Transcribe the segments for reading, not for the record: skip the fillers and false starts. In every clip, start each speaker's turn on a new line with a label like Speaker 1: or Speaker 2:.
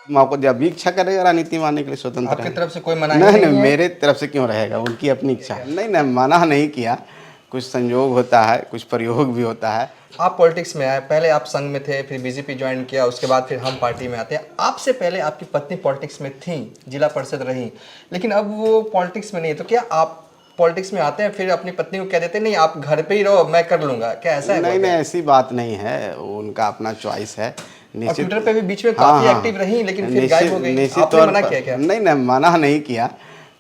Speaker 1: आपको जब भी इच्छा करेगा राजनीति में आने के लिए स्वतंत्र
Speaker 2: आपकी
Speaker 1: है।
Speaker 2: तरफ से कोई मनाही
Speaker 1: नहीं
Speaker 2: नहीं
Speaker 1: नहीं,
Speaker 2: है?
Speaker 1: मेरे तरफ से क्यों रहेगा, उनकी अपनी इच्छा है। नहीं नहीं, मना नहीं किया, कुछ संयोग होता है, कुछ प्रयोग भी होता है।
Speaker 2: आप पॉलिटिक्स में आए, पहले आप संघ में थे, फिर बीजेपी ज्वाइन किया, उसके बाद फिर हम पार्टी में आते हैं। आपसे पहले आपकी पत्नी पॉलिटिक्स में थी, जिला परिषद रही, लेकिन अब वो पॉलिटिक्स में नहीं है, तो क्या आप पॉलिटिक्स में आते हैं फिर अपनी पत्नी को कह देते हैं नहीं आप घर पे ही रहो, मैं कर लूंगा, क्या ऐसा है?
Speaker 1: नहीं नहीं, ऐसी बात नहीं है, उनका अपना चॉइस है।
Speaker 2: और ट्विटर पे भी बीच में काफी एक्टिव रही, लेकिन फिर गायब हो गई,
Speaker 1: निश्चित
Speaker 2: आपने
Speaker 1: तौर
Speaker 2: मना
Speaker 1: पर
Speaker 2: किया क्या?
Speaker 1: नहीं नहीं, मना नहीं किया,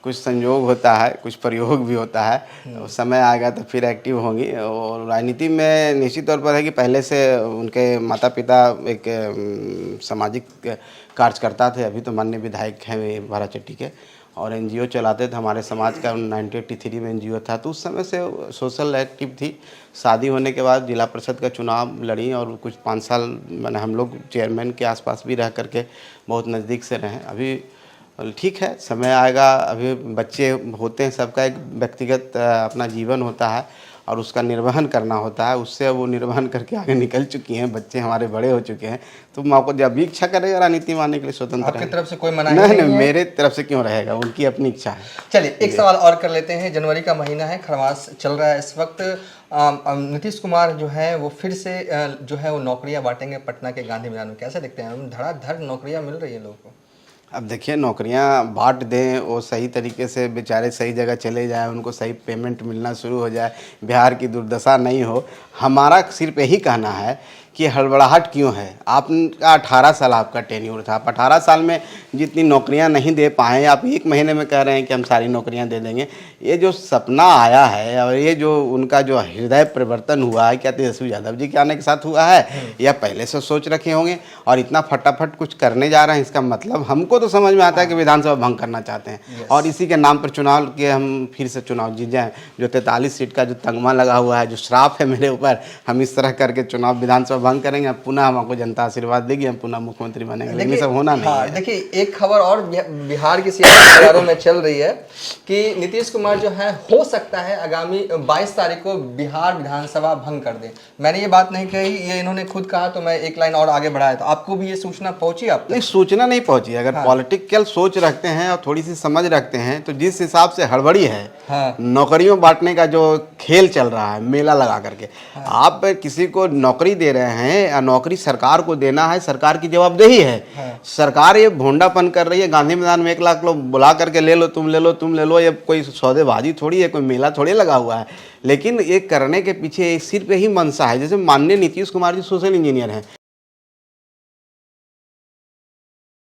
Speaker 1: कुछ संयोग होता है, कुछ प्रयोग भी होता है। समय आएगा तो फिर एक्टिव होंगी। और राजनीति में निश्चित तौर पर है कि पहले से उनके माता पिता एक सामाजिक कार्यकर्ता थे, अभी तो माननीय विधायक हैं वे बाराचट्टी के, और एनजीओ चलाते थे हमारे समाज का। 1983 में एनजीओ था, तो उस समय से सोशल एक्टिव थी। शादी होने के बाद जिला परिषद का चुनाव लड़ी और कुछ 5 साल मैंने हम लोग चेयरमैन के आसपास भी रह करके बहुत नज़दीक से रहे। अभी ठीक है, समय आएगा, अभी बच्चे होते हैं, सबका एक व्यक्तिगत अपना जीवन होता है और उसका निर्वहन करना होता है। उससे वो निर्वहन करके आगे निकल चुकी हैं, बच्चे हमारे बड़े हो चुके हैं, तो आपको जब भी इच्छा करेगा राजनीति में आने के लिए स्वतंत्र है।
Speaker 2: आपकी तरफ से कोई मनाही
Speaker 1: नहीं
Speaker 2: नहीं
Speaker 1: नहीं,
Speaker 2: है?
Speaker 1: मेरे तरफ से क्यों रहेगा, उनकी अपनी इच्छा है।
Speaker 2: चलिए एक सवाल और कर लेते हैं। जनवरी का महीना है, खरमास चल रहा है इस वक्त। नीतीश कुमार जो है वो फिर से जो है वो नौकरियां बांटेंगे पटना के गांधी मैदान में, कैसे देखते हैं? धड़ाधड़ नौकरियां मिल रही है लोगों को।
Speaker 1: अब देखिए, नौकरियां बांट दें, वो सही तरीके से बेचारे सही जगह चले जाएं, उनको सही पेमेंट मिलना शुरू हो जाए, बिहार की दुर्दशा नहीं हो। हमारा सिर्फ यही कहना है कि हड़बड़ाहट क्यों है। आपका 18 साल आपका टेन्योर था, आप 18 साल में जितनी नौकरियां नहीं दे पाए, आप 1 महीने में कह रहे हैं कि हम सारी नौकरियां दे देंगे। ये जो सपना आया है और ये जो उनका जो हृदय परिवर्तन हुआ है, क्या तेजस्वी यादव जी के आने के साथ हुआ है या पहले से सोच रखे होंगे और इतना फटाफट कुछ करने जा रहे हैं? इसका मतलब हमको तो समझ में आता है कि विधानसभा भंग करना चाहते हैं और इसी के नाम पर चुनाव के हम फिर से चुनाव जीत जाएँ। जो 43 सीट का जो तगमा लगा हुआ है, जो श्राप है मेरे ऊपर, हम इस तरह करके चुनाव विधानसभा भंग करेंगे, अब पुनः हमको जनता आशीर्वाद देगी, हम पुनः मुख्यमंत्री बनेंगे, लेकिन ये सब होना नहीं है।
Speaker 2: देखिए एक खबर और बिहार की सियासी खबरों में चल रही है कि नीतीश कुमार जो है हो सकता है आगामी 22 तारीख को बिहार विधानसभा भंग कर दे। मैंने ये बात नहीं कही, ये इन्होंने खुद कहा, तो मैं एक लाइन और आगे बढ़ाया। तो आपको भी ये सूचना पहुंची? आप
Speaker 1: नहीं, सूचना नहीं पहुंची। अगर पॉलिटिकल सोच रखते हैं और थोड़ी सी समझ रखते हैं तो जिस हिसाब से हड़बड़ी है, नौकरियों बांटने का जो खेल चल रहा है मेला लगा करके, आप किसी को नौकरी दे रहे हैं, नौकरी सरकार को देना है, सरकार की जवाबदेही है। सरकार ये भोंडापन कर रही है, गांधी मैदान में 1 लाख लोग बुला करके ले लो, तुम ले लो, तुम ले लो, ये कोई सौदेबाजी थोड़ी है, कोई मेला थोड़ी लगा हुआ है। लेकिन ये करने के पीछे सिर्फ यही मंशा है। जैसे माननीय नीतीश कुमार जी सोशल इंजीनियर हैं,